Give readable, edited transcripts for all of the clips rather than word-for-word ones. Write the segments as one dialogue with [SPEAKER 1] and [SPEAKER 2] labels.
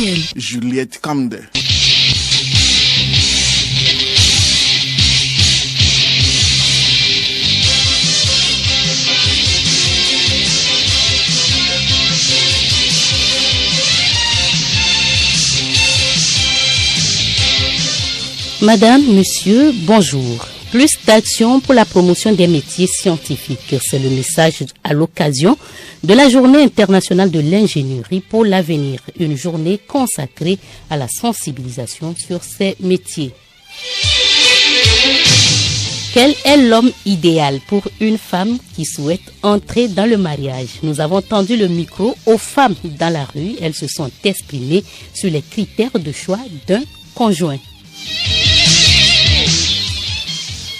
[SPEAKER 1] Daniel,
[SPEAKER 2] Juliette Kamde.
[SPEAKER 3] Madame, monsieur, bonjour. Plus d'actions pour la promotion des métiers scientifiques. C'est le message à l'occasion de la Journée internationale de l'ingénierie pour l'avenir. Une journée consacrée à la sensibilisation sur ces métiers. Quel est l'homme idéal pour une femme qui souhaite entrer dans le mariage? Nous avons tendu le micro aux femmes dans la rue. Elles se sont exprimées sur les critères de choix d'un conjoint.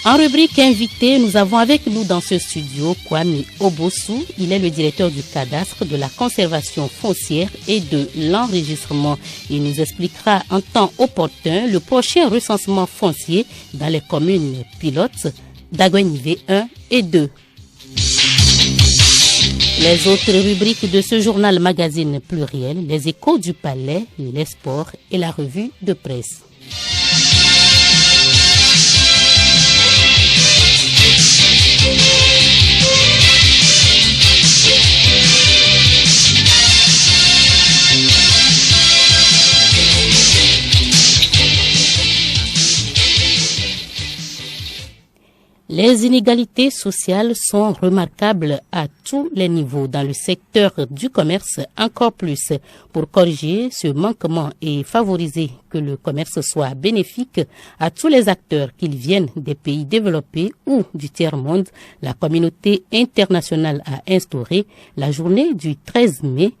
[SPEAKER 3] En rubrique invité, nous avons avec nous dans ce studio Kwame Obosu. Il est le directeur du cadastre, de la conservation foncière et de l'enregistrement. Il nous expliquera en temps opportun le prochain recensement foncier dans les communes pilotes d'Aguenivé 1 et 2. Les autres rubriques de ce journal magazine pluriel, les échos du palais, les sports et la revue de presse. Les inégalités sociales sont remarquables à tous les niveaux dans le secteur du commerce, encore plus. Pour corriger ce manquement et favoriser que le commerce soit bénéfique à tous les acteurs, qu'ils viennent des pays développés ou du tiers-monde, la communauté internationale a instauré la journée du 13 mai,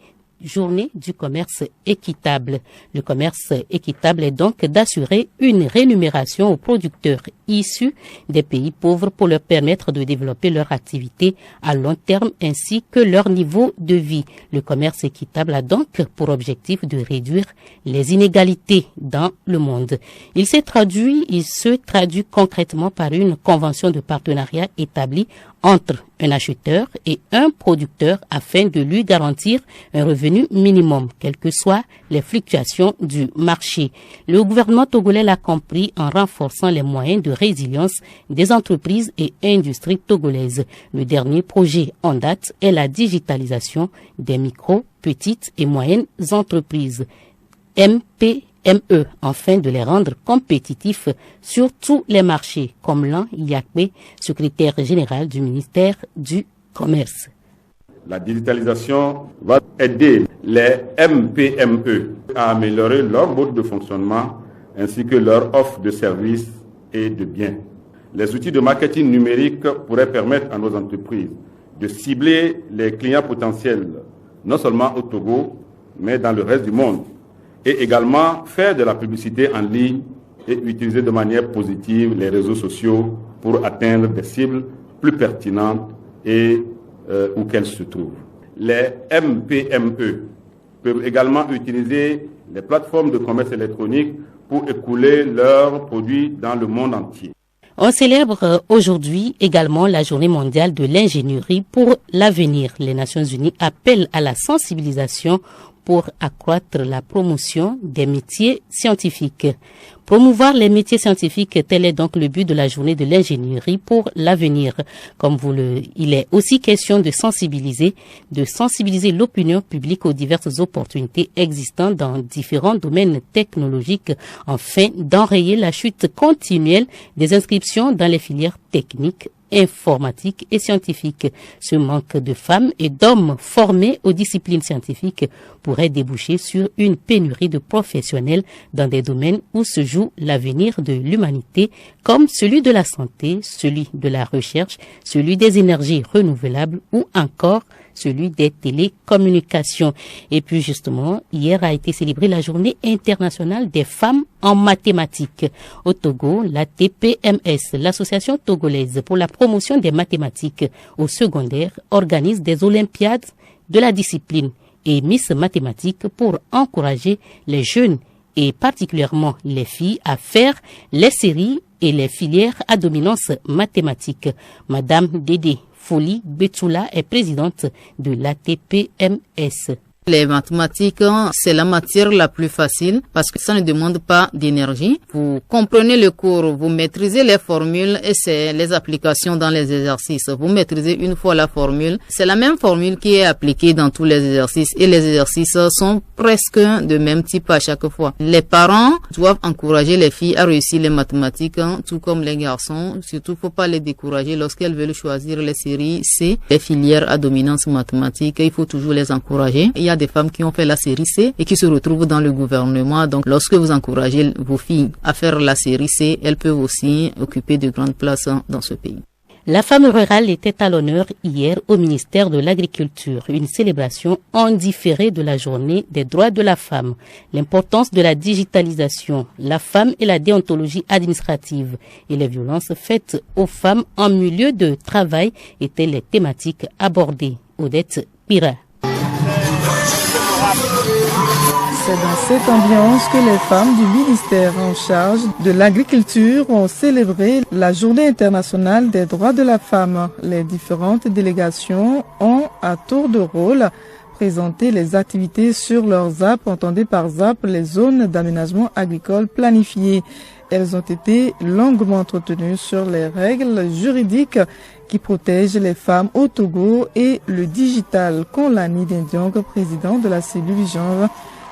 [SPEAKER 3] Journée du commerce équitable. Le commerce équitable est donc d'assurer une rémunération aux producteurs issus des pays pauvres pour leur permettre de développer leur activité à long terme ainsi que leur niveau de vie. Le commerce équitable a donc pour objectif de réduire les inégalités dans le monde. Il se traduit concrètement par une convention de partenariat établie entre un acheteur et un producteur afin de lui garantir un revenu minimum, quelles que soient les fluctuations du marché. Le gouvernement togolais l'a compris en renforçant les moyens de résilience des entreprises et industries togolaises. Le dernier projet en date est la digitalisation des micro, petites et moyennes entreprises, MPME, afin de les rendre compétitifs sur tous les marchés, comme Lan Yakbe, secrétaire général du ministère du Commerce.
[SPEAKER 4] La digitalisation va aider les MPME à améliorer leur mode de fonctionnement ainsi que leur offre de services et de biens. Les outils de marketing numérique pourraient permettre à nos entreprises de cibler les clients potentiels, non seulement au Togo, mais dans le reste du monde, et également faire de la publicité en ligne et utiliser de manière positive les réseaux sociaux pour atteindre des cibles plus pertinentes et où qu'elles se trouvent. Les MPME peuvent également utiliser les plateformes de commerce électronique pour écouler leurs produits dans le monde entier.
[SPEAKER 3] On célèbre aujourd'hui également la Journée mondiale de l'ingénierie pour l'avenir. Les Nations unies appellent à la sensibilisation pour accroître la promotion des métiers scientifiques. Promouvoir les métiers scientifiques, tel est donc le but de la journée de l'ingénierie pour l'avenir. Il est aussi question de sensibiliser l'opinion publique aux diverses opportunités existantes dans différents domaines technologiques afin d'enrayer la chute continuelle des inscriptions dans les filières techniques, informatique et scientifique. Ce manque de femmes et d'hommes formés aux disciplines scientifiques pourrait déboucher sur une pénurie de professionnels dans des domaines où se joue l'avenir de l'humanité, comme celui de la santé, celui de la recherche, celui des énergies renouvelables ou encore celui des télécommunications. Et puis justement, hier a été célébrée la Journée internationale des femmes en mathématiques. Au Togo, la TPMS, l'Association togolaise pour la promotion des mathématiques au secondaire, organise des olympiades de la discipline et Miss Mathématiques pour encourager les jeunes et particulièrement les filles à faire les séries et les filières à dominance mathématique. Madame Dédé Folie Betula est présidente de l'ATPMS.
[SPEAKER 1] Les mathématiques, c'est la matière la plus facile parce que ça ne demande pas d'énergie. Vous comprenez le cours, vous maîtrisez les formules et c'est les applications dans les exercices. Vous maîtrisez une fois la formule. C'est la même formule qui est appliquée dans tous les exercices et les exercices sont presque de même type à chaque fois. Les parents doivent encourager les filles à réussir les mathématiques, tout comme les garçons. Surtout, faut pas les décourager lorsqu'elles veulent choisir les séries C, les filières à dominance mathématique. Il faut toujours les encourager. Il y a des femmes qui ont fait la série C et qui se retrouvent dans le gouvernement. Donc, lorsque vous encouragez vos filles à faire la série C, elles peuvent aussi occuper de grandes places dans ce pays.
[SPEAKER 3] La femme rurale était à l'honneur hier au ministère de l'Agriculture, une célébration en différé de la journée des droits de la femme. L'importance de la digitalisation, la femme et la déontologie administrative et les violences faites aux femmes en milieu de travail étaient les thématiques abordées. Odette Pira.
[SPEAKER 2] C'est dans cette ambiance que les femmes du ministère en charge de l'agriculture ont célébré la Journée internationale des droits de la femme. Les différentes délégations ont, à tour de rôle, présenté les activités sur leur ZAP, entendez par ZAP les zones d'aménagement agricole planifiées. Elles ont été longuement entretenues sur les règles juridiques qui protègent les femmes au Togo et le digital. Konlani Dendiong, président de la cellule genre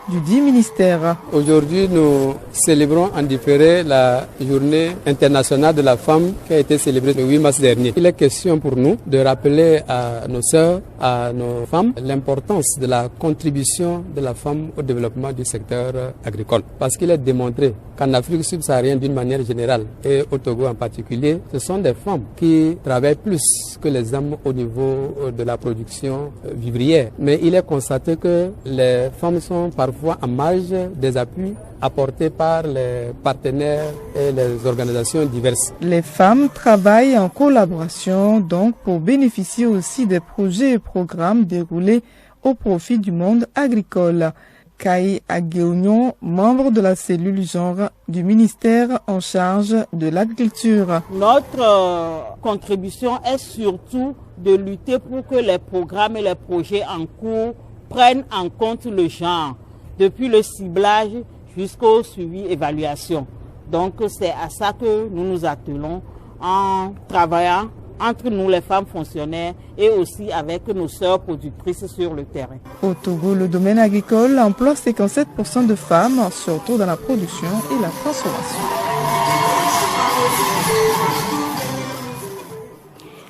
[SPEAKER 2] du dit ministère.
[SPEAKER 5] Aujourd'hui, nous célébrons en différé la journée internationale de la femme qui a été célébrée le 8 mars dernier. Il est question pour nous de rappeler à nos sœurs, à nos femmes, l'importance de la contribution de la femme au développement du secteur agricole. Parce qu'il est démontré qu'en Afrique subsaharienne d'une manière générale et au Togo en particulier, ce sont des femmes qui travaillent plus que les hommes au niveau de la production vivrière. Mais il est constaté que les femmes sont parfois en marge des appuis apportés par les partenaires et les organisations diverses.
[SPEAKER 2] Les femmes travaillent en collaboration donc pour bénéficier aussi des projets et programmes déroulés au profit du monde agricole. Kai Agueunion, membre de la cellule genre du ministère en charge de l'agriculture.
[SPEAKER 6] Notre contribution est surtout de lutter pour que les programmes et les projets en cours prennent en compte le genre, depuis le ciblage jusqu'au suivi-évaluation. Donc c'est à ça que nous nous attelons en travaillant entre nous les femmes fonctionnaires et aussi avec nos sœurs productrices sur le terrain.
[SPEAKER 2] Au Togo, le domaine agricole emploie 57% de femmes, surtout dans la production et la transformation.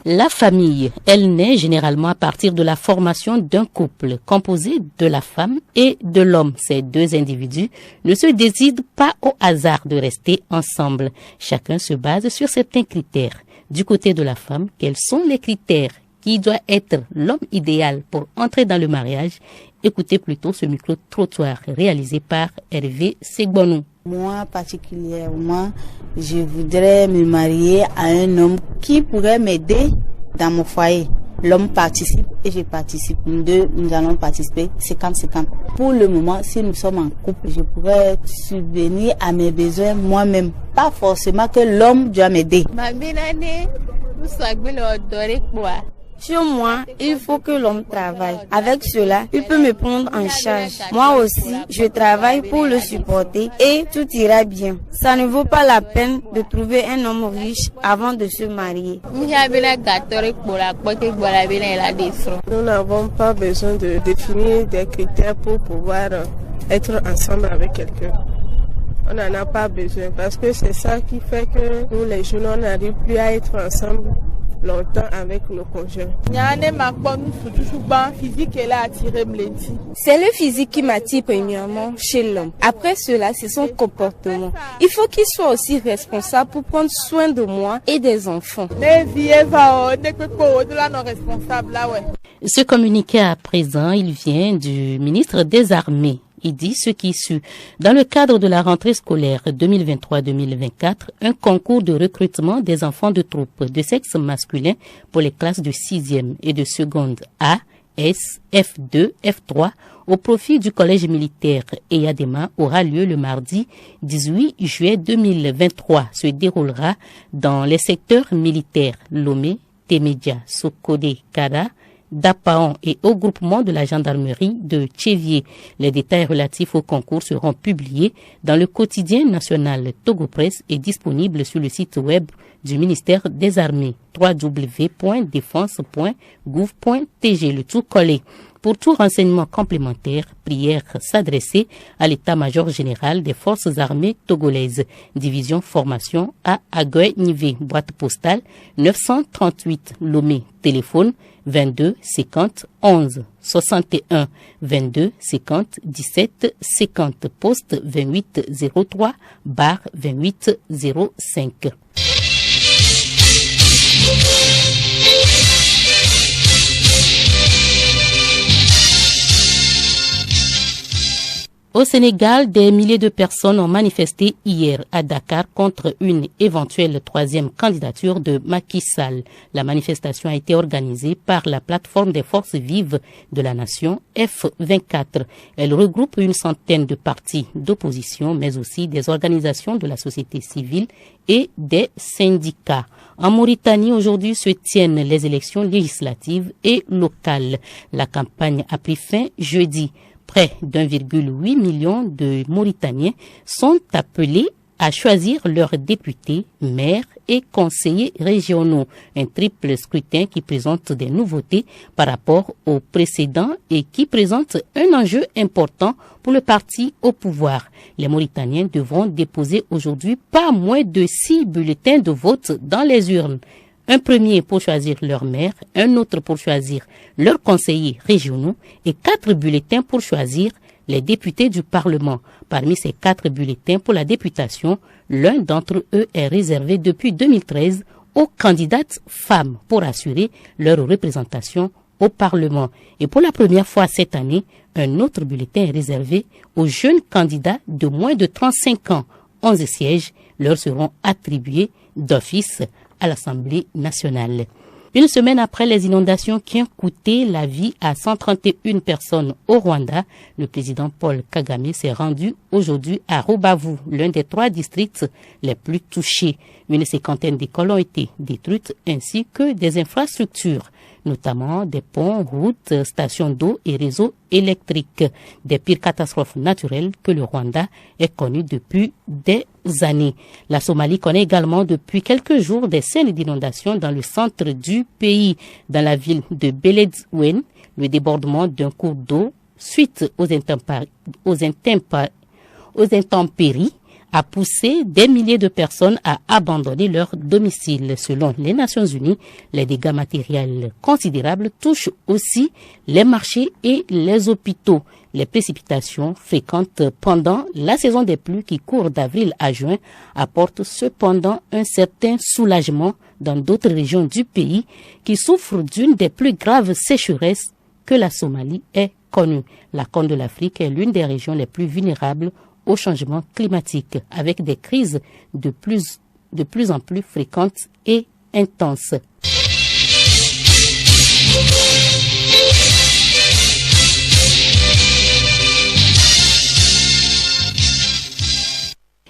[SPEAKER 3] La famille, elle naît généralement à partir de la formation d'un couple composé de la femme et de l'homme. Ces deux individus ne se décident pas au hasard de rester ensemble. Chacun se base sur certains critères. Du côté de la femme, quels sont les critères qui doit être l'homme idéal pour entrer dans le mariage? Écoutez plutôt ce micro-trottoir réalisé par Hervé Segbonou.
[SPEAKER 7] Moi, particulièrement, je voudrais me marier à un homme qui pourrait m'aider dans mon foyer. L'homme participe et je participe. Nous deux, nous allons participer 50-50. Pour le moment, si nous sommes en couple, je pourrais subvenir à mes besoins moi-même. Pas forcément que l'homme doit m'aider.
[SPEAKER 8] Sur moi, il faut que l'homme travaille. Avec cela, il peut me prendre en charge. Moi aussi, je travaille pour le supporter et tout ira bien. Ça ne vaut pas la peine de trouver un homme riche avant de se marier.
[SPEAKER 9] Nous n'avons pas besoin de définir des critères pour pouvoir être ensemble avec quelqu'un. On n'en a pas besoin parce que c'est ça qui fait que nous les jeunes, on n'arrive plus à être ensemble longtemps avec nos conjoints.
[SPEAKER 8] C'est le physique qui m'attire premièrement chez l'homme. Après cela, c'est son comportement. Il faut qu'il soit aussi responsable pour prendre soin de moi et des enfants.
[SPEAKER 3] Ce communiqué à présent, il vient du ministre des Armées. Il dit ce qui suit. Dans le cadre de la rentrée scolaire 2023-2024, un concours de recrutement des enfants de troupes de sexe masculin pour les classes de 6e et de seconde A, S, F2, F3 au profit du collège militaire Eyadema aura lieu le mardi 18 juillet 2023. Se déroulera dans les secteurs militaires Lomé, Temedia, Sokode, Kara, d'Apaon et au groupement de la gendarmerie de Tchévier. Les détails relatifs au concours seront publiés dans le quotidien national Togo Presse et disponible sur le site web du ministère des Armées www.défense.gouv.tg, le tout collé. Pour tout renseignement complémentaire, prière s'adresser à l'état-major général des forces armées togolaises, division formation à Agué-Nivé, boîte postale 938 Lomé, téléphone 22 50 11 61 22 50 17 50, poste 2803 2805. Au Sénégal, des milliers de personnes ont manifesté hier à Dakar contre une éventuelle troisième candidature de Macky Sall. La manifestation a été organisée par la plateforme des forces vives de la nation F24. Elle regroupe une centaine de partis d'opposition, mais aussi des organisations de la société civile et des syndicats. En Mauritanie, aujourd'hui se tiennent les élections législatives et locales. La campagne a pris fin jeudi. Près d'1,8 million de Mauritaniens sont appelés à choisir leurs députés, maires et conseillers régionaux. Un triple scrutin qui présente des nouveautés par rapport au précédent et qui présente un enjeu important pour le parti au pouvoir. Les Mauritaniens devront déposer aujourd'hui pas moins de 6 bulletins de vote dans les urnes. Un premier pour choisir leur maire, un autre pour choisir leurs conseillers régionaux et 4 bulletins pour choisir les députés du Parlement. Parmi ces 4 bulletins pour la députation, l'un d'entre eux est réservé depuis 2013 aux candidates femmes pour assurer leur représentation au Parlement. Et pour la première fois cette année, un autre bulletin est réservé aux jeunes candidats de moins de 35 ans. 11 sièges leur seront attribués d'office à l'Assemblée nationale. Une semaine après les inondations qui ont coûté la vie à 131 personnes au Rwanda, le président Paul Kagame s'est rendu aujourd'hui à Rubavu, l'un des 3 districts les plus touchés. Une cinquantaine d'écoles ont été détruites ainsi que des infrastructures, notamment des ponts, routes, stations d'eau et réseaux électriques. Des pires catastrophes naturelles que le Rwanda est connu depuis des années. La Somalie connaît également depuis quelques jours des scènes d'inondation dans le centre du pays. Dans la ville de Beledweyne, le débordement d'un cours d'eau suite aux intempéries a poussé des milliers de personnes à abandonner leur domicile. Selon les Nations Unies, les dégâts matériels considérables touchent aussi les marchés et les hôpitaux. Les précipitations fréquentes pendant la saison des pluies qui court d'avril à juin apportent cependant un certain soulagement dans d'autres régions du pays qui souffrent d'une des plus graves sécheresses que la Somalie ait connue. La Corne de l'Afrique est l'une des régions les plus vulnérables au changement climatique, avec des crises de plus en plus fréquentes et intenses.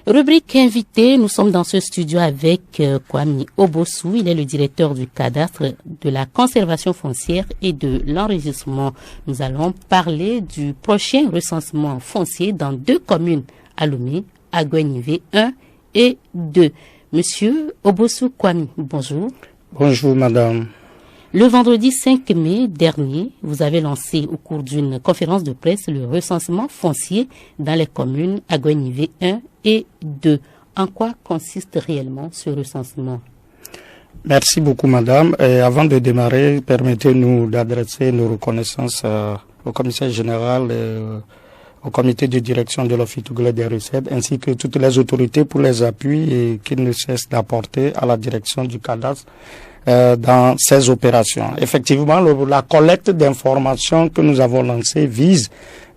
[SPEAKER 3] Rubrique invité, nous sommes dans ce studio avec Kwame Obosu. Il est le directeur du cadastre, de la conservation foncière et de l'enregistrement. Nous allons parler du prochain recensement foncier dans 2 communes, Alomé, Agué-Nivé 1 et 2. Monsieur Obosu Kwame, bonjour.
[SPEAKER 10] Bonjour madame.
[SPEAKER 3] Le vendredi 5 mai dernier, vous avez lancé au cours d'une conférence de presse le recensement foncier dans les communes Agué-Nivé 1 et 2. En quoi consiste réellement ce recensement?
[SPEAKER 10] Merci beaucoup madame. Et avant de démarrer, permettez-nous d'adresser nos reconnaissances au commissaire général, au comité de direction de l'Office togolais des recettes, ainsi que toutes les autorités pour les appuis qu'ils ne cessent d'apporter à la direction du cadastre dans ces opérations. Effectivement, la collecte d'informations que nous avons lancée vise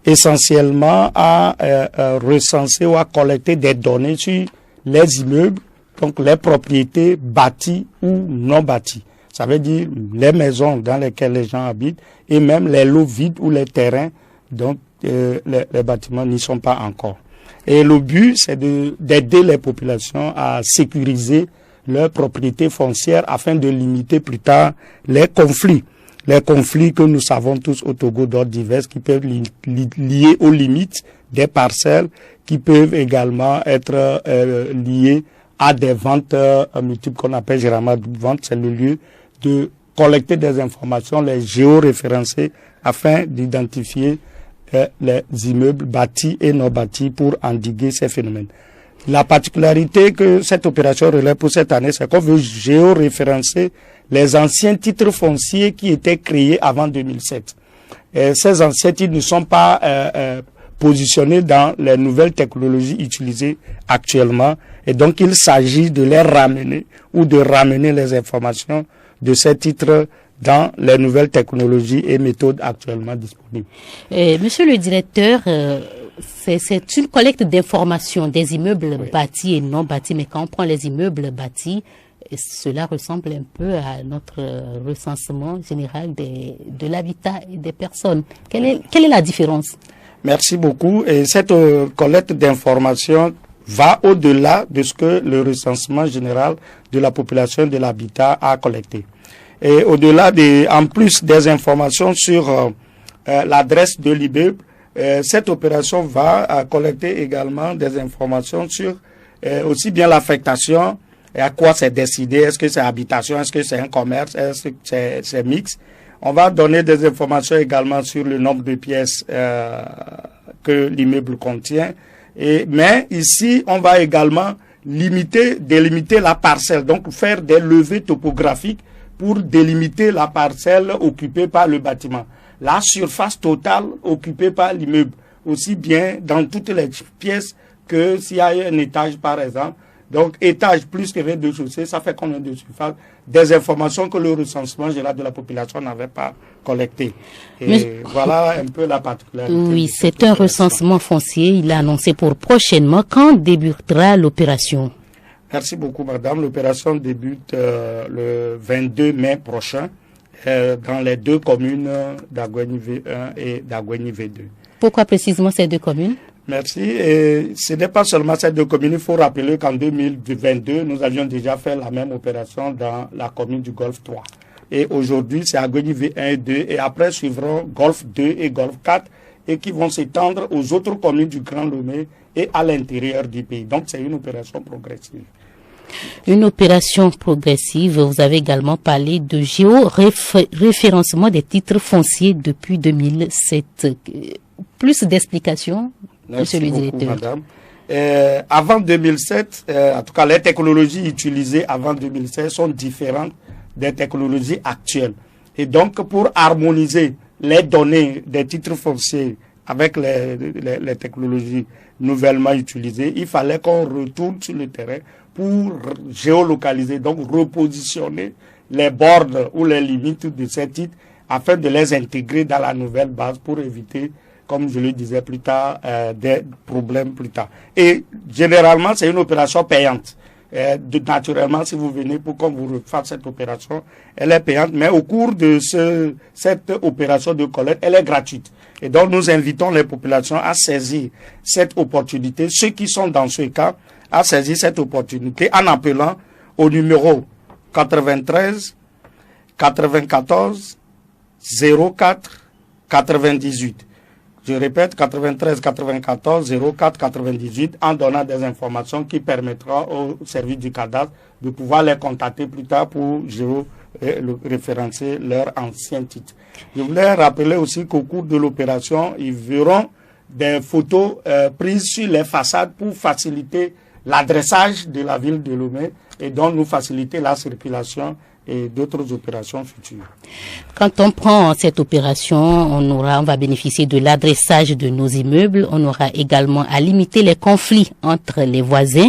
[SPEAKER 10] essentiellement à recenser ou à collecter des données sur les immeubles, donc les propriétés bâties ou non bâties. Ça veut dire les maisons dans lesquelles les gens habitent et même les lots vides ou les terrains dont les bâtiments n'y sont pas encore. Et le but, c'est d'aider les populations à sécuriser leurs propriétés foncières afin de limiter plus tard les conflits. les conflits que nous savons tous au Togo d'ordre divers qui peuvent lier aux limites des parcelles, qui peuvent également être liés à des ventes multiples qu'on appelle généralement ventes. C'est le lieu de collecter des informations, les géoréférencer afin d'identifier les immeubles bâtis et non bâtis pour endiguer ces phénomènes. La particularité que cette opération relève pour cette année, c'est qu'on veut géoréférencer les anciens titres fonciers qui étaient créés avant 2007. Et ces anciens titres ne sont pas positionnés dans les nouvelles technologies utilisées actuellement. Et donc, il s'agit de les ramener ou de ramener les informations de ces titres dans les nouvelles technologies et méthodes actuellement disponibles.
[SPEAKER 3] Monsieur le directeur, c'est une collecte d'informations des immeubles bâtis et non bâtis, mais quand on prend les immeubles bâtis, cela ressemble un peu à notre recensement général de l'habitat et des personnes. Quelle est la différence? Merci beaucoup.
[SPEAKER 10] Et cette collecte d'informations va au-delà de ce que le recensement général de la population de l'habitat a collecté. Et au-delà en plus des informations sur l'adresse de l'immeuble, cette opération va collecter également des informations sur aussi bien l'affectation et à quoi c'est décidé, est-ce que c'est habitation, est-ce que c'est un commerce, est-ce que c'est mix. On va donner des informations également sur le nombre de pièces que l'immeuble contient. Mais ici, on va également délimiter la parcelle, donc faire des levées topographiques pour délimiter la parcelle occupée par le bâtiment. La surface totale occupée par l'immeuble, aussi bien dans toutes les pièces que s'il y a un étage par exemple. Donc étage plus que rez-de-chaussée, ça fait combien de surface? Des informations que le recensement général de la population n'avait pas collectées. Et voilà un peu la particularité. Oui, c'est un recensement foncier, il a annoncé pour prochainement. Quand débutera l'opération? Merci beaucoup, madame. L'opération débute le 22 mai prochain dans les deux communes d'Agoueni V1 et d'Agoueni V2. Pourquoi précisément ces deux communes? Merci. Et ce n'est pas seulement ces deux communes. Il faut rappeler qu'en 2022, nous avions déjà fait la même opération dans la commune du Golfe 3. Et aujourd'hui, c'est Agoueni V1 et 2. Et après, suivront Golfe 2 et Golfe 4 et qui vont s'étendre aux autres communes du Grand Lomé et à l'intérieur du pays. Donc, c'est une opération progressive. Une opération progressive. Vous avez également parlé de géoréférencement des titres fonciers depuis 2007. Plus d'explications, monsieur le directeur. Madame. Avant 2007, en tout cas, les technologies utilisées avant 2007 sont différentes des technologies actuelles. Et donc, pour harmoniser les données des titres fonciers avec les technologies nouvellement utilisées, il fallait qu'on retourne sur le terrain pour géolocaliser, donc repositionner les bornes ou les limites de ces titres afin de les intégrer dans la nouvelle base pour éviter, comme je le disais plus tard, des problèmes plus tard. Et généralement, c'est une opération payante. Naturellement, si vous venez pour qu'on vous fasse cette opération, elle est payante, mais au cours de cette opération de collecte, elle est gratuite. Et donc, nous invitons les populations à saisir cette opportunité, ceux qui sont dans ce cas, à saisir cette opportunité en appelant au numéro 93 94 04 98. Je répète, 93 94 04 98 en donnant des informations qui permettront au service du cadastre de pouvoir les contacter plus tard pour référencer leur ancien titre. Je voulais rappeler aussi qu'au cours de l'opération, ils verront des photos prises sur les façades pour faciliter l'adressage de la ville de Lomé et donc nous faciliter la circulation et d'autres opérations futures. Quand on prend cette opération, on va bénéficier de l'adressage de nos immeubles, on aura également à limiter les conflits entre les voisins,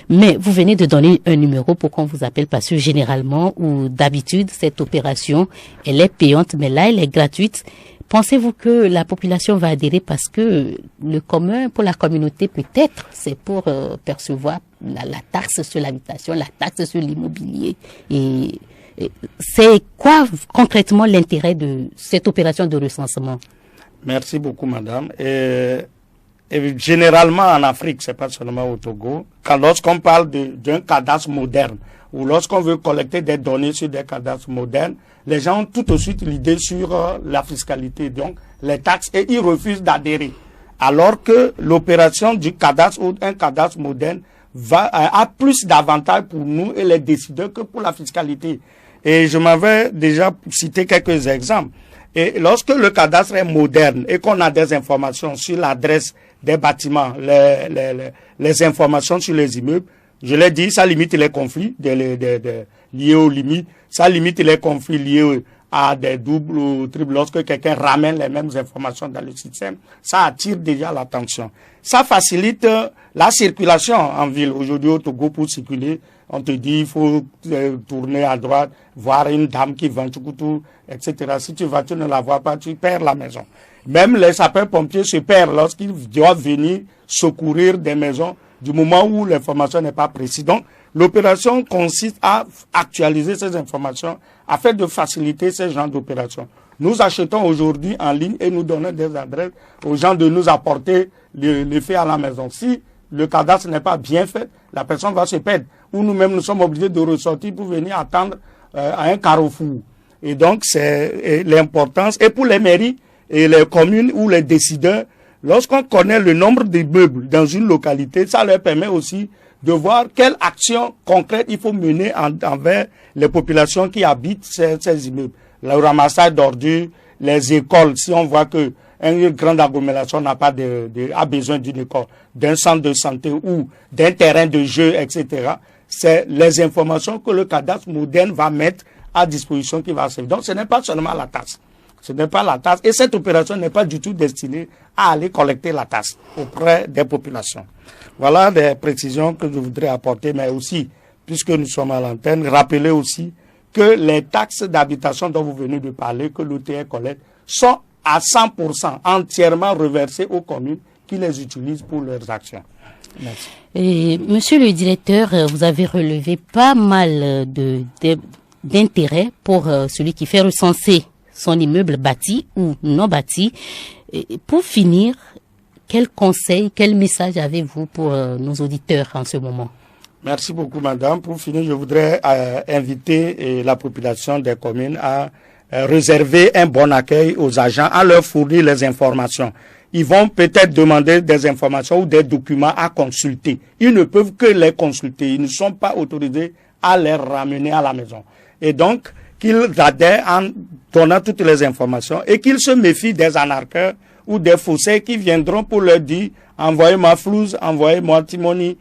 [SPEAKER 10] mais vous venez de donner un numéro pour qu'on vous appelle parce que généralement ou d'habitude cette opération, elle est payante, mais là elle est gratuite. Pensez-vous que la population va adhérer parce que le commun pour la communauté peut-être c'est pour percevoir la taxe sur l'habitation, la taxe sur l'immobilier et c'est quoi concrètement l'intérêt de cette opération de recensement? Merci beaucoup, madame. Et généralement en Afrique, c'est pas seulement au Togo, lorsqu'on parle d'un cadastre moderne ou lorsqu'on veut collecter des données sur des cadastres modernes, les gens ont tout de suite l'idée sur la fiscalité, donc les taxes, et ils refusent d'adhérer. Alors que l'opération du cadastre ou un cadastre moderne a plus d'avantages pour nous et les décideurs que pour la fiscalité. Et je m'avais déjà cité quelques exemples. Et lorsque le cadastre est moderne et qu'on a des informations sur l'adresse des bâtiments, les informations sur les immeubles, je l'ai dit, ça limite les conflits liés aux limites, ça limite les conflits liés à des doubles ou triples. Lorsque quelqu'un ramène les mêmes informations dans le système, ça attire déjà l'attention. Ça facilite la circulation en ville. Aujourd'hui au Togo, pour circuler, on te dit il faut tourner à droite, voir une dame qui vend tout, etc. Si tu vas, tu ne la vois pas, tu perds la maison. Même les sapeurs-pompiers se perdent lorsqu'ils doivent venir secourir des maisons du moment où l'information n'est pas précise. Donc, l'opération consiste à actualiser ces informations afin de faciliter ces genres d'opérations. Nous achetons aujourd'hui en ligne et nous donnons des adresses aux gens de nous apporter les faits à la maison. Si le cadastre n'est pas bien fait, la personne va se perdre. Ou nous-mêmes, nous sommes obligés de ressortir pour venir attendre à un carrefour. Et donc, c'est l'importance. Et pour les mairies et les communes ou les décideurs, lorsqu'on connaît le nombre d'immeubles dans une localité, ça leur permet aussi de voir quelle action concrète il faut mener envers les populations qui habitent ces immeubles. Le ramassage d'ordures, les écoles, si on voit que une grande agglomération a besoin d'une école, d'un centre de santé ou d'un terrain de jeu, etc. C'est les informations que le cadastre moderne va mettre à disposition qui va servir. Donc ce n'est pas seulement la taxe. Ce n'est pas la taxe. Et cette opération n'est pas du tout destinée à aller collecter la taxe auprès des populations. Voilà des précisions que je voudrais apporter, mais aussi, puisque nous sommes à l'antenne, rappeler aussi que les taxes d'habitation dont vous venez de parler, que l'OTR collecte, sont à 100% entièrement reversées aux communes qui les utilisent pour leurs actions. Merci.
[SPEAKER 3] Et, monsieur le directeur, vous avez relevé pas mal d'intérêt pour celui qui fait recenser son immeuble bâti ou non bâti. Et pour finir, quel conseil, quel message avez-vous pour nos auditeurs en ce moment?
[SPEAKER 10] Merci beaucoup, madame. Pour finir, je voudrais inviter la population des communes à réserver un bon accueil aux agents, à leur fournir les informations. Ils vont peut-être demander des informations ou des documents à consulter. Ils ne peuvent que les consulter. Ils ne sont pas autorisés à les ramener à la maison. Et donc, qu'ils adhèrent en donnant toutes les informations et qu'ils se méfient des anarcheurs ou des faussaires qui viendront pour leur dire « envoyez-moi flouze, envoyez-moi timoni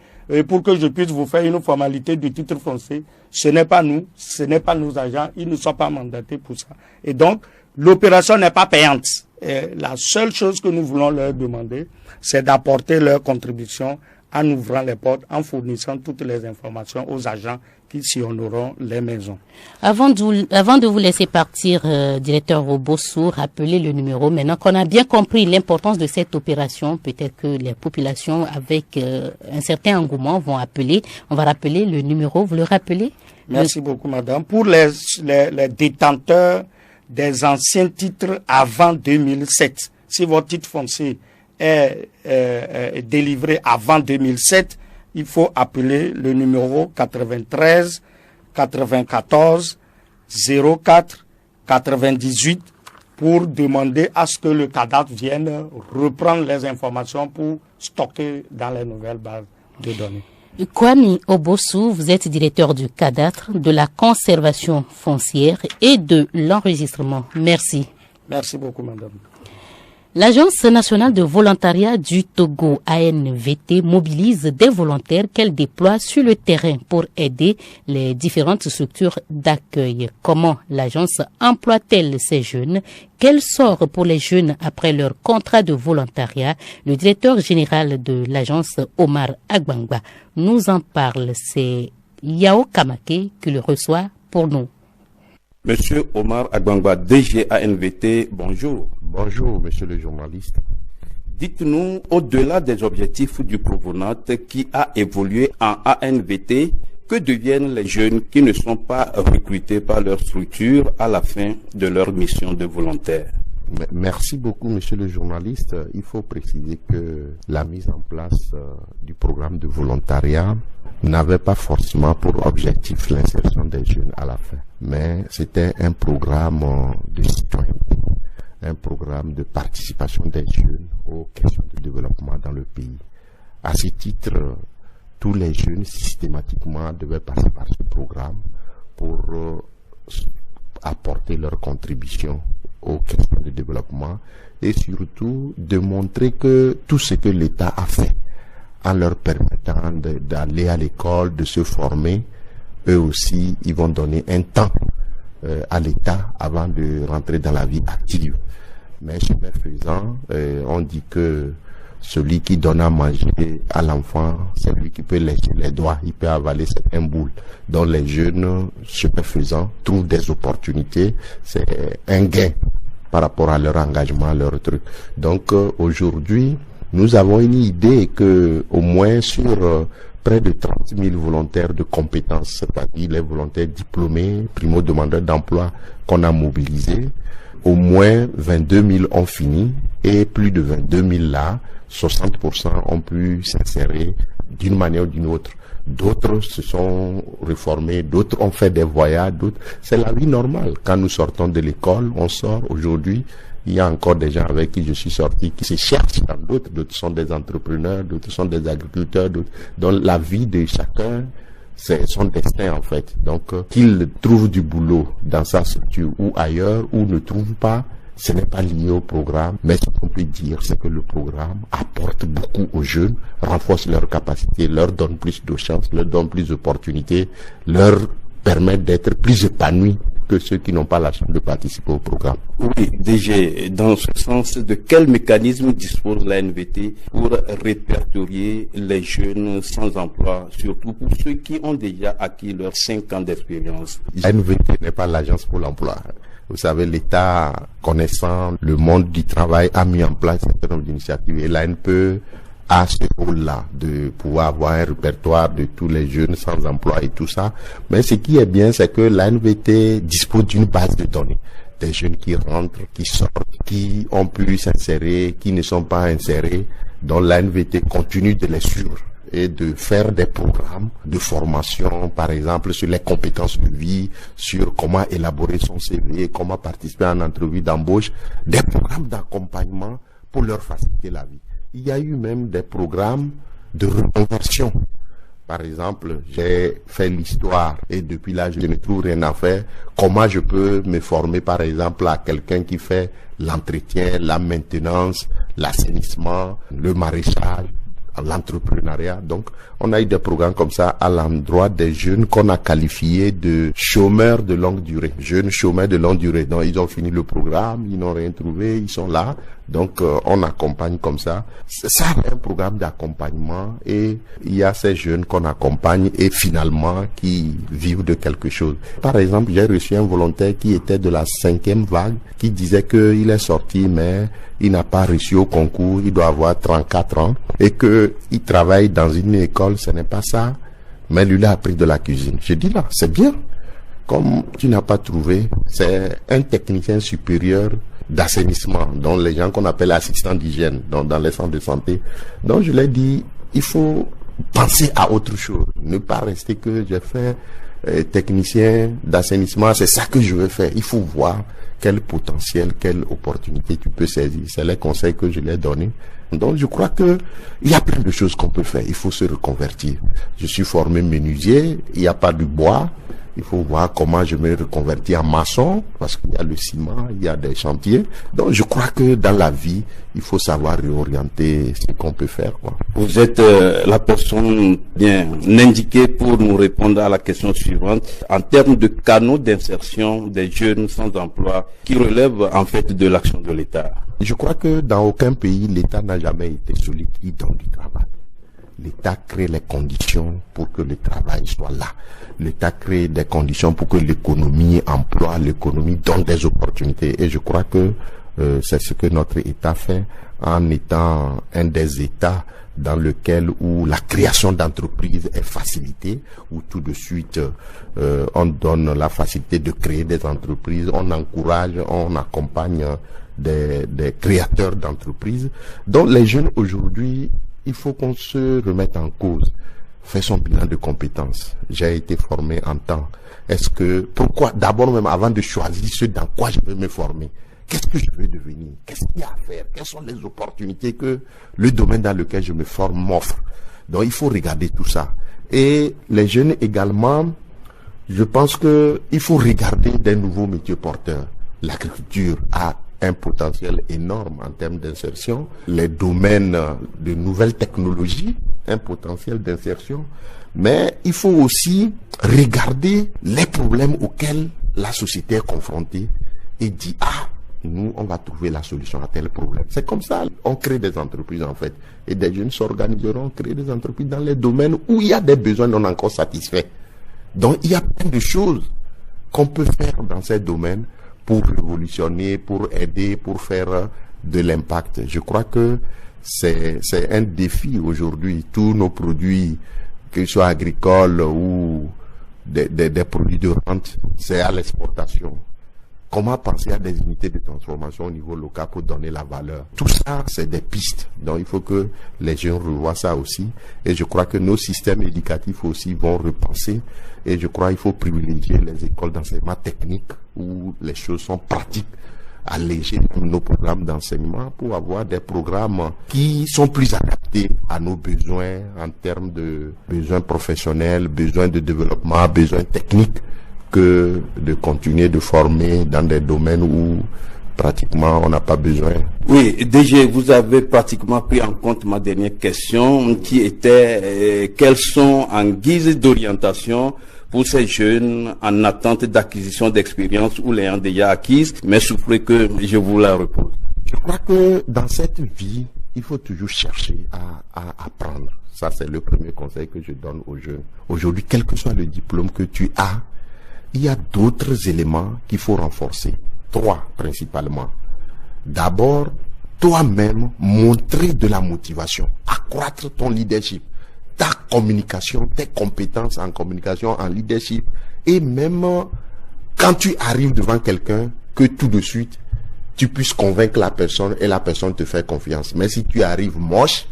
[SPEAKER 10] pour que je puisse vous faire une formalité de titre foncier ». Ce n'est pas nous, ce n'est pas nos agents, ils ne sont pas mandatés pour ça. Et donc, l'opération n'est pas payante. Et la seule chose que nous voulons leur demander, c'est d'apporter leur contribution en ouvrant les portes, en fournissant toutes les informations aux agents qui sillonneront les maisons.
[SPEAKER 3] Avant de vous laisser partir, directeur Robossou, rappelez le numéro. Maintenant qu'on a bien compris l'importance de cette opération, peut-être que les populations avec un certain engouement vont appeler. On va rappeler le numéro. Vous le rappelez?
[SPEAKER 10] Merci beaucoup, madame. Pour les détenteurs des anciens titres avant 2007, si votre titre foncier est délivré avant 2007, il faut appeler le numéro 93 94 04 98 pour demander à ce que le cadastre vienne reprendre les informations pour stocker dans les nouvelles bases de données.
[SPEAKER 3] Kwame Obossou, vous êtes directeur du cadastre, de la conservation foncière et de l'enregistrement. Merci.
[SPEAKER 10] Merci beaucoup, madame.
[SPEAKER 3] L'Agence nationale de volontariat du Togo, ANVT, mobilise des volontaires qu'elle déploie sur le terrain pour aider les différentes structures d'accueil. Comment l'agence emploie-t-elle ces jeunes? Quel sort pour les jeunes après leur contrat de volontariat? Le directeur général de l'agence, Omar Agbangba, nous en parle. C'est Yao Kamake qui le reçoit pour nous.
[SPEAKER 11] Monsieur Omar Agbangba, DG ANVT, bonjour.
[SPEAKER 12] Bonjour, monsieur le journaliste.
[SPEAKER 11] Dites-nous, au-delà des objectifs du Provenat qui a évolué en ANVT, que deviennent les jeunes qui ne sont pas recrutés par leur structure à la fin de leur mission de volontaire?
[SPEAKER 12] Merci beaucoup, monsieur le journaliste. Il faut préciser que la mise en place du programme de volontariat n'avait pas forcément pour objectif l'insertion des jeunes à la fin, mais c'était un programme de citoyenneté, un programme de participation des jeunes aux questions de développement dans le pays. À ce titre, tous les jeunes systématiquement devaient passer par ce programme pour apporter leur contribution aux questions de développement et surtout de montrer que tout ce que l'État a fait en leur permettant d'aller à l'école, de se former, eux aussi, ils vont donner un temps à l'État avant de rentrer dans la vie active. Mais chemin faisant, on dit que celui qui donne à manger à l'enfant, c'est lui qui peut lécher les doigts, il peut avaler certains boules. Donc les jeunes, chemin faisant, trouvent des opportunités, c'est un gain par rapport à leur engagement, leur truc. Donc aujourd'hui, nous avons une idée que au moins sur près de 30 000 volontaires de compétences, c'est-à-dire les volontaires diplômés, primo-demandeurs d'emploi qu'on a mobilisés, au moins 22 000 ont fini et plus de 22 000 là, 60% ont pu s'insérer d'une manière ou d'une autre. D'autres se sont reformés, d'autres ont fait des voyages, d'autres. C'est la vie normale. Quand nous sortons de l'école, on sort aujourd'hui. Il y a encore des gens avec qui je suis sorti qui se cherchent dans d'autres. D'autres sont des entrepreneurs, d'autres sont des agriculteurs, d'autres. Donc la vie de chacun, c'est son destin en fait. Donc qu'il trouve du boulot dans sa structure ou ailleurs ou ne trouve pas, ce n'est pas lié au programme, mais ce qu'on peut dire, c'est que le programme apporte beaucoup aux jeunes, renforce leurs capacités, leur donne plus de chances, leur donne plus d'opportunités, leur permet d'être plus épanouis que ceux qui n'ont pas la chance de participer au programme.
[SPEAKER 11] Oui, DG, dans ce sens, de quel mécanisme dispose la NVT pour répertorier les jeunes sans emploi, surtout pour ceux qui ont déjà acquis leurs 5 ans d'expérience?
[SPEAKER 12] La NVT n'est pas l'agence pour l'emploi. Vous savez, l'État, connaissant le monde du travail, a mis en place un certain nombre d'initiatives et l'ANPE a ce rôle-là de pouvoir avoir un répertoire de tous les jeunes sans emploi et tout ça. Mais ce qui est bien, c'est que l'ANVT dispose d'une base de données. Des jeunes qui rentrent, qui sortent, qui ont pu s'insérer, qui ne sont pas insérés. Donc l'ANVT continue de les suivre et de faire des programmes de formation, par exemple, sur les compétences de vie, sur comment élaborer son CV, comment participer à une entrevue d'embauche, des programmes d'accompagnement pour leur faciliter la vie. Il y a eu même des programmes de reconversion. Par exemple, j'ai fait l'histoire et depuis là, je ne trouve rien à faire. Comment je peux me former, par exemple, à quelqu'un qui fait l'entretien, la maintenance, l'assainissement, le maraîchage, l'entrepreneuriat. Donc, on a eu des programmes comme ça à l'endroit des jeunes qu'on a qualifiés de chômeurs de longue durée. Jeunes chômeurs de longue durée. Donc, ils ont fini le programme, ils n'ont rien trouvé, ils sont là. Donc, on accompagne comme ça. Ça, c'est un programme d'accompagnement et il y a ces jeunes qu'on accompagne et finalement qui vivent de quelque chose. Par exemple, j'ai reçu un volontaire qui était de la 5e vague qui disait qu'il est sorti mais il n'a pas réussi au concours, il doit avoir 34 ans et qu'il travaille dans une école, ce n'est pas ça. Mais lui, il a appris de la cuisine. Je dis là, c'est bien. Comme tu n'as pas trouvé, c'est un technicien supérieur d'assainissement, dont les gens qu'on appelle assistants d'hygiène, dans les centres de santé. Donc je l'ai dit, il faut penser à autre chose, ne pas rester que j'ai fait technicien d'assainissement, c'est ça que je veux faire. Il faut voir quel potentiel, quelle opportunité tu peux saisir. C'est les conseils que je lui ai donnés. Donc je crois que il y a plein de choses qu'on peut faire. Il faut se reconvertir. Je suis formé menuisier, il n'y a pas de bois. Il faut voir comment je me reconvertis en maçon, parce qu'il y a le ciment, il y a des chantiers. Donc je crois que dans la vie, il faut savoir réorienter ce qu'on peut faire, quoi.
[SPEAKER 11] Vous êtes la personne bien indiquée pour nous répondre à la question suivante. En termes de canaux d'insertion des jeunes sans emploi, qui relèvent en fait de l'action de l'État.
[SPEAKER 12] Je crois que dans aucun pays, l'État n'a jamais été celui qui donne du travail. L'État crée les conditions pour que le travail soit là. L'État crée des conditions pour que l'économie emploie, l'économie donne des opportunités. Et je crois que C'est ce que notre État fait en étant un des États dans lequel où la création d'entreprises est facilitée, où tout de suite on donne la facilité de créer des entreprises, on encourage, on accompagne des créateurs d'entreprises. Donc les jeunes aujourd'hui, il faut qu'on se remette en cause, faire son bilan de compétences. J'ai été formé en temps. Pourquoi d'abord même avant de choisir ce dans quoi je veux me former, qu'est-ce que je veux devenir? Qu'est-ce qu'il y a à faire? Quelles sont les opportunités que le domaine dans lequel je me forme m'offre? Donc, il faut regarder tout ça. Et les jeunes également, je pense que il faut regarder des nouveaux métiers porteurs. L'agriculture a un potentiel énorme en termes d'insertion. Les domaines de nouvelles technologies, un potentiel d'insertion. Mais il faut aussi regarder les problèmes auxquels la société est confrontée et dire, nous, on va trouver la solution à tel problème. C'est comme ça, on crée des entreprises en fait. Et des jeunes s'organiseront, créer des entreprises dans les domaines où il y a des besoins non encore satisfaits. Donc, il y a plein de choses qu'on peut faire dans ces domaines pour révolutionner, pour aider, pour faire de l'impact. Je crois que c'est un défi aujourd'hui. Tous nos produits, qu'ils soient agricoles ou des produits de rente, c'est à l'exportation. Comment penser à des unités de transformation au niveau local pour donner la valeur? Tout ça, c'est des pistes. Donc, il faut que les jeunes revoient ça aussi. Et je crois que nos systèmes éducatifs aussi vont repenser. Et je crois qu'il faut privilégier les écoles d'enseignement technique où les choses sont pratiques, alléger nos programmes d'enseignement pour avoir des programmes qui sont plus adaptés à nos besoins en termes de besoins professionnels, besoins de développement, besoins techniques, que de continuer de former dans des domaines où pratiquement on n'a pas besoin.
[SPEAKER 11] Oui, DG, vous avez pratiquement pris en compte ma dernière question qui était quelles sont en guise d'orientation pour ces jeunes en attente d'acquisition d'expérience ou l'ayant déjà acquise, mais souffrez que je vous la repose.
[SPEAKER 12] Je crois que dans cette vie, il faut toujours chercher à apprendre. Ça, c'est le premier conseil que je donne aux jeunes. Aujourd'hui, quel que soit le diplôme que tu as, il y a d'autres éléments qu'il faut renforcer. 3 principalement. D'abord, toi-même, montrer de la motivation, accroître ton leadership, ta communication, tes compétences en communication, en leadership, et même quand tu arrives devant quelqu'un, que tout de suite, tu puisses convaincre la personne et la personne te fait confiance. Mais si tu arrives moche,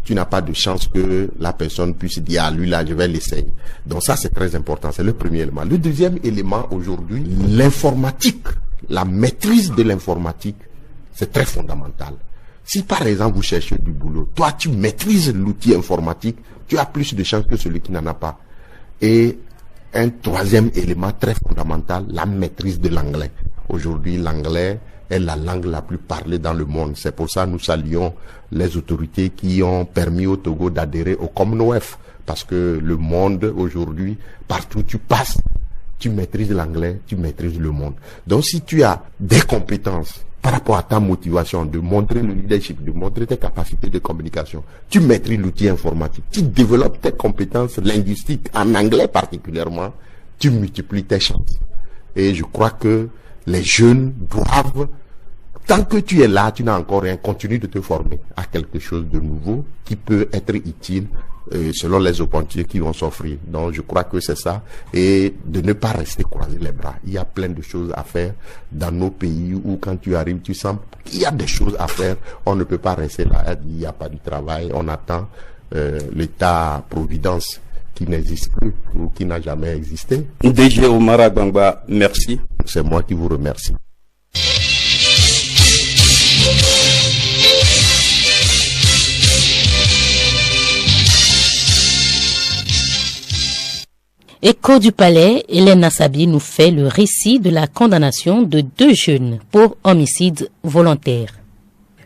[SPEAKER 12] tu n'as pas de chance que la personne puisse dire, lui là, je vais l'essayer. Donc ça, c'est très important. C'est le premier élément. Le deuxième élément aujourd'hui, l'informatique, la maîtrise de l'informatique, c'est très fondamental. Si par exemple, vous cherchez du boulot, toi, tu maîtrises l'outil informatique, tu as plus de chances que celui qui n'en a pas. Et un troisième élément très fondamental, la maîtrise de l'anglais. Aujourd'hui, l'anglais est la langue la plus parlée dans le monde. C'est pour ça que nous saluons les autorités qui ont permis au Togo d'adhérer au Commonwealth. Parce que le monde aujourd'hui, partout où tu passes, tu maîtrises l'anglais, tu maîtrises le monde. Donc si tu as des compétences par rapport à ta motivation de montrer le leadership, de montrer tes capacités de communication, tu maîtrises l'outil informatique, tu développes tes compétences linguistiques, en anglais particulièrement, tu multiplies tes chances. Et je crois que les jeunes doivent, tant que tu es là, tu n'as encore rien, continue de te former à quelque chose de nouveau qui peut être utile selon les opportunités qui vont s'offrir. Donc je crois que c'est ça, et de ne pas rester croiser les bras. Il y a plein de choses à faire dans nos pays où quand tu arrives, tu sens qu'il y a des choses à faire. On ne peut pas rester là, il n'y a pas du travail, on attend l'État-providence qui n'existe plus ou qui n'a jamais existé.
[SPEAKER 11] DG Oumara Gbangba, merci.
[SPEAKER 12] C'est moi qui vous remercie.
[SPEAKER 3] Écho du Palais, Hélène Assabi nous fait le récit de la condamnation de 2 jeunes pour homicide volontaire.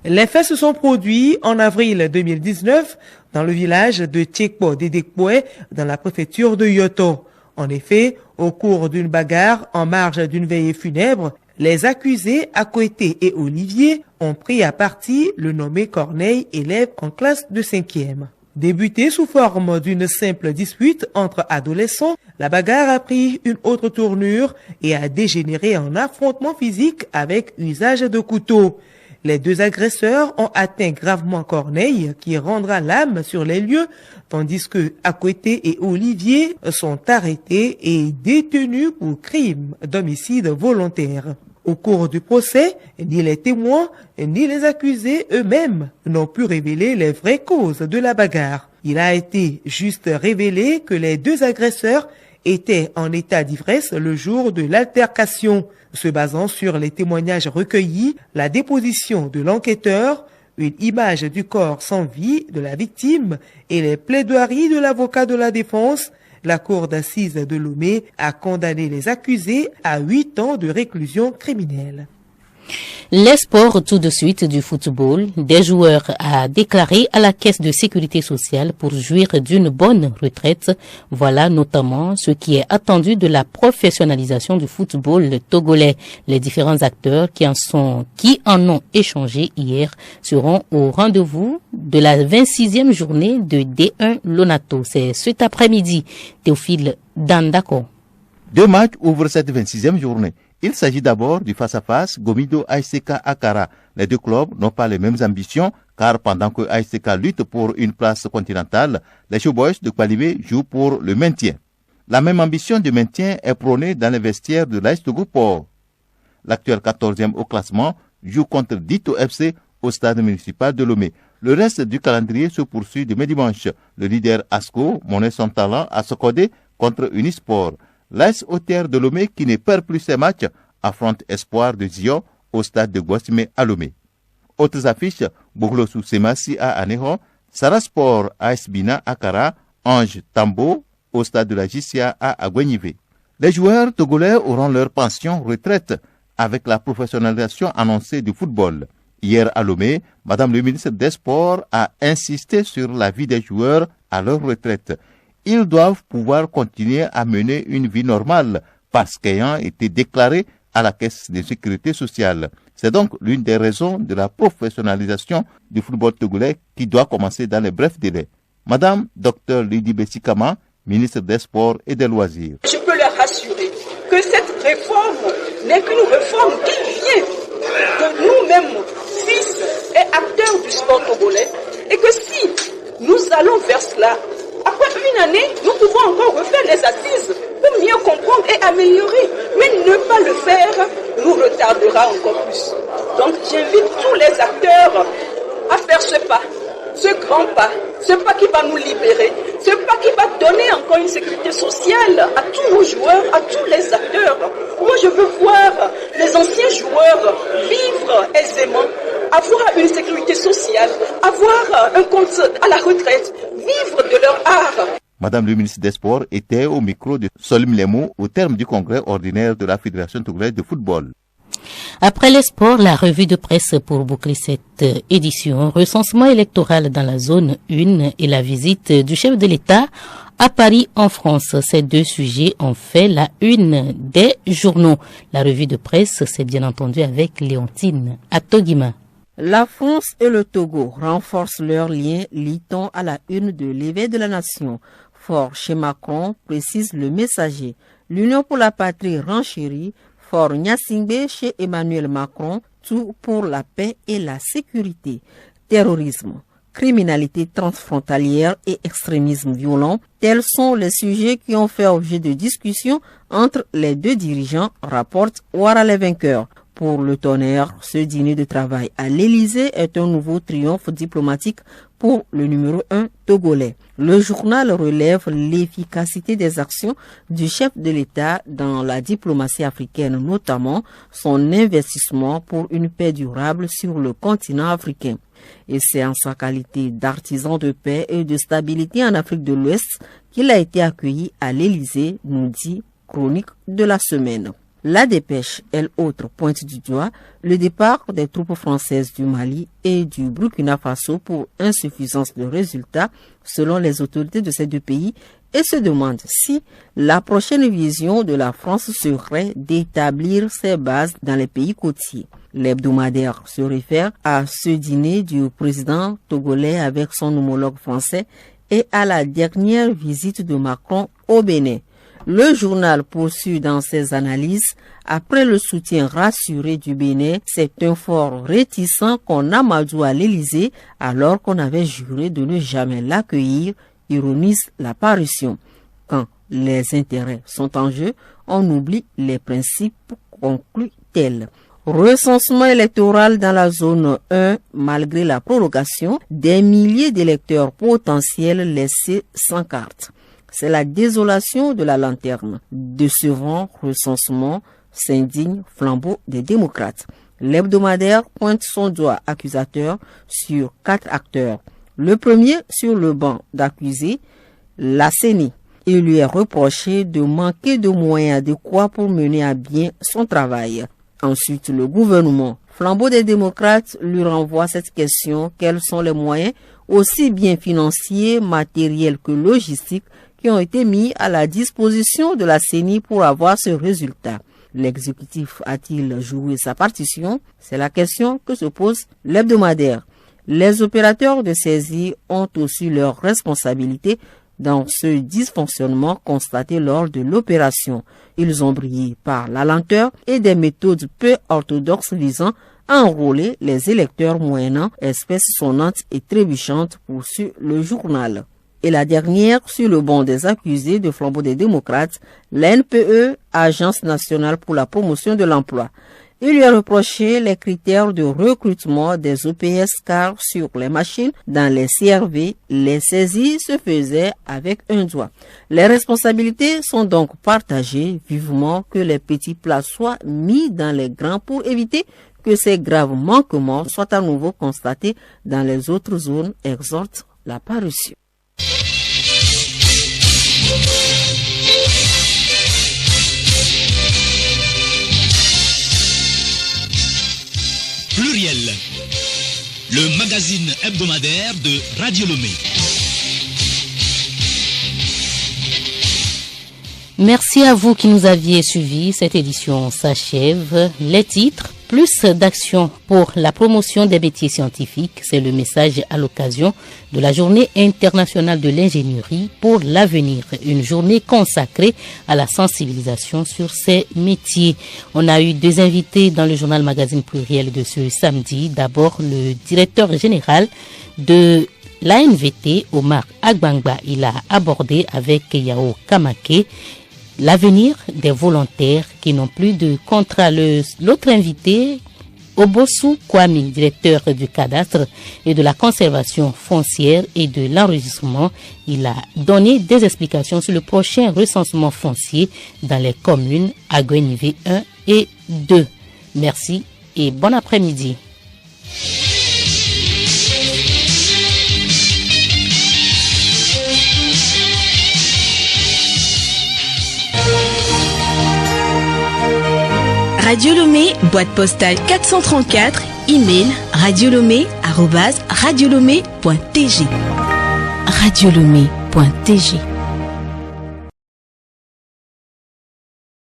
[SPEAKER 2] Les faits se sont produits en avril 2019 dans le village de Tchekpo Dedekpoé dans la préfecture de Yoto. En effet, au cours d'une bagarre en marge d'une veillée funèbre, les accusés Akoité et Olivier ont pris à partie le nommé Corneille, élève en classe de 5e.
[SPEAKER 13] Débutée sous forme d'une simple dispute entre adolescents, la bagarre a pris une autre tournure et a dégénéré en affrontement physique avec usage de couteau. Les deux agresseurs ont atteint gravement Corneille, qui rendra l'âme sur les lieux, tandis que Akoueté et Olivier sont arrêtés et détenus pour crime d'homicide volontaire. Au cours du procès, ni les témoins ni les accusés eux-mêmes n'ont pu révéler les vraies causes de la bagarre. Il a été juste révélé que les deux agresseurs étaient en état d'ivresse le jour de l'altercation. Se basant sur les témoignages recueillis, la déposition de l'enquêteur, une image du corps sans vie de la victime et les plaidoiries de l'avocat de la défense, la cour d'assises de Lomé a condamné les accusés à 8 ans de réclusion criminelle.
[SPEAKER 3] Les sports tout de suite du football. Des joueurs à déclarer à la caisse de sécurité sociale pour jouir d'une bonne retraite. Voilà notamment ce qui est attendu de la professionnalisation du football togolais. Les différents acteurs qui en ont échangé hier seront au rendez-vous de la 26e journée de D1 Lonato. C'est cet après-midi. Théophile Dandako.
[SPEAKER 14] 2 matchs ouvrent cette 26e journée. Il s'agit d'abord du face-à-face Gomido ASK Akara. Les deux clubs n'ont pas les mêmes ambitions car pendant que ASK lutte pour une place continentale, les Showboys de Koualimé jouent pour le maintien. La même ambition de maintien est prônée dans les vestiaires de l'AS Togo-Port. L'actuel 14e au classement joue contre Dito FC au stade municipal de Lomé. Le reste du calendrier se poursuit demain dimanche. Le leader Asco monnaie son talent à Sokodé contre Unisport. L'AS Haute-Terre de Lomé, qui ne perd plus ses matchs, affronte Espoir de Zion au stade de Guasimé à Lomé. Autres affiches, Boglosu Semasi à Aneho, Sarasport AS Bina à Kara, Ange Tambo au stade de la JCA à Agouenivé. Les joueurs togolais auront leur pension retraite avec la professionnalisation annoncée du football. Hier à Lomé, Madame le ministre des Sports a insisté sur la vie des joueurs à leur retraite. Ils doivent pouvoir continuer à mener une vie normale parce qu'ayant été déclarés à la caisse de sécurité sociale. C'est donc l'une des raisons de la professionnalisation du football togolais qui doit commencer dans les brefs délais. Madame Dr Lydie Bessikama, ministre des Sports et des Loisirs.
[SPEAKER 15] Je peux leur rassurer que cette réforme n'est qu'une réforme qui vient de nous-mêmes, fils et acteurs du sport togolais, et que si nous allons vers cela, après une année, nous pouvons encore refaire les assises pour mieux comprendre et améliorer. Mais ne pas le faire nous retardera encore plus. Donc j'invite tous les acteurs à faire ce pas, ce grand pas, ce pas qui va nous libérer, ce pas qui va donner encore une sécurité sociale à tous nos joueurs, à tous les acteurs. Moi je veux voir les anciens joueurs vivre aisément, avoir une sécurité sociale, avoir un compte à la retraite, vivre de leur art.
[SPEAKER 14] Madame le ministre des Sports était au micro de Solim Lemou au terme du congrès ordinaire de la Fédération togolaise de football.
[SPEAKER 3] Après les sports, la revue de presse pour boucler cette édition, recensement électoral dans la zone 1 et la visite du chef de l'État à Paris en France. Ces deux sujets ont fait la une des journaux. La revue de presse, c'est bien entendu avec Léontine Atogima.
[SPEAKER 16] La France et le Togo renforcent leurs liens, lit-on à la une de l'éveil de la nation. Fort chez Macron, précise le messager. L'Union pour la patrie renchérit. Fort Nyasingbe chez Emmanuel Macron, tout pour la paix et la sécurité. Terrorisme, criminalité transfrontalière et extrémisme violent, tels sont les sujets qui ont fait objet de discussions entre les deux dirigeants, rapporte Ouara les vainqueurs. Pour le tonnerre, ce dîner de travail à l'Élysée est un nouveau triomphe diplomatique pour le numéro 1 togolais. Le journal relève l'efficacité des actions du chef de l'État dans la diplomatie africaine, notamment son investissement pour une paix durable sur le continent africain. Et c'est en sa qualité d'artisan de paix et de stabilité en Afrique de l'Ouest qu'il a été accueilli à l'Élysée, nous dit Chronique de la semaine. La dépêche, elle autre, pointe du doigt le départ des troupes françaises du Mali et du Burkina Faso pour insuffisance de résultats, selon les autorités de ces deux pays, et se demande si la prochaine vision de la France serait d'établir ses bases dans les pays côtiers. L'hebdomadaire se réfère à ce dîner du président togolais avec son homologue français et à la dernière visite de Macron au Bénin. Le journal poursuit dans ses analyses. Après le soutien rassuré du Bénin, c'est un fort réticent qu'on amadoue à l'Élysée alors qu'on avait juré de ne jamais l'accueillir, ironise la parution. Quand les intérêts sont en jeu, on oublie les principes, conclut-elle. Recensement électoral dans la zone 1, malgré la prorogation, des milliers d'électeurs potentiels laissés sans carte. C'est la désolation de la lanterne. Décevant recensement, s'indigne Flambeau des démocrates. L'hebdomadaire pointe son doigt accusateur sur 4 acteurs. Le premier sur le banc d'accusés, la CENI. Il lui est reproché de manquer de moyens adéquats pour mener à bien son travail. Ensuite, le gouvernement. Flambeau des démocrates lui renvoie cette question: quels sont les moyens, aussi bien financiers, matériels que logistiques, qui ont été mis à la disposition de la CENI pour avoir ce résultat? L'exécutif a-t-il joué sa partition? C'est la question que se pose l'hebdomadaire. Les opérateurs de saisie ont aussi leurs responsabilités dans ce dysfonctionnement constaté lors de l'opération. Ils ont brillé par la lenteur et des méthodes peu orthodoxes visant à enrôler les électeurs moyennant espèces sonnantes et trébuchantes, poursuit le journal. Et la dernière, sur le banc des accusés de Flambeau des démocrates, l'NPE, Agence nationale pour la promotion de l'emploi. Il lui a reproché les critères de recrutement des OPS car sur les machines, dans les CRV, les saisies se faisaient avec un doigt. Les responsabilités sont donc partagées, vivement que les petits plats soient mis dans les grands pour éviter que ces graves manquements soient à nouveau constatés dans les autres zones, exhorte la parution.
[SPEAKER 17] Pluriel, le magazine hebdomadaire de Radio Lomé.
[SPEAKER 3] Merci à vous qui nous aviez suivis. Cette édition s'achève. Les titres: plus d'action pour la promotion des métiers scientifiques. C'est le message à l'occasion de la Journée internationale de l'ingénierie pour l'avenir. Une journée consacrée à la sensibilisation sur ces métiers. On a eu 2 invités dans le journal magazine Pluriel de ce samedi. D'abord, le directeur général de l'ANVT, Omar Agbangba. Il a abordé avec Yao Kamake l'avenir des volontaires qui n'ont plus de contrat. L'autre invité, Obosu Kwame, directeur du cadastre et de la conservation foncière et de l'enregistrement, il a donné des explications sur le prochain recensement foncier dans les communes Agouenivé 1 et 2. Merci et bon après-midi.
[SPEAKER 18] Radio Lomé, boîte postale 434, email radiolomé@radiolomé.tg. radiolomé.tg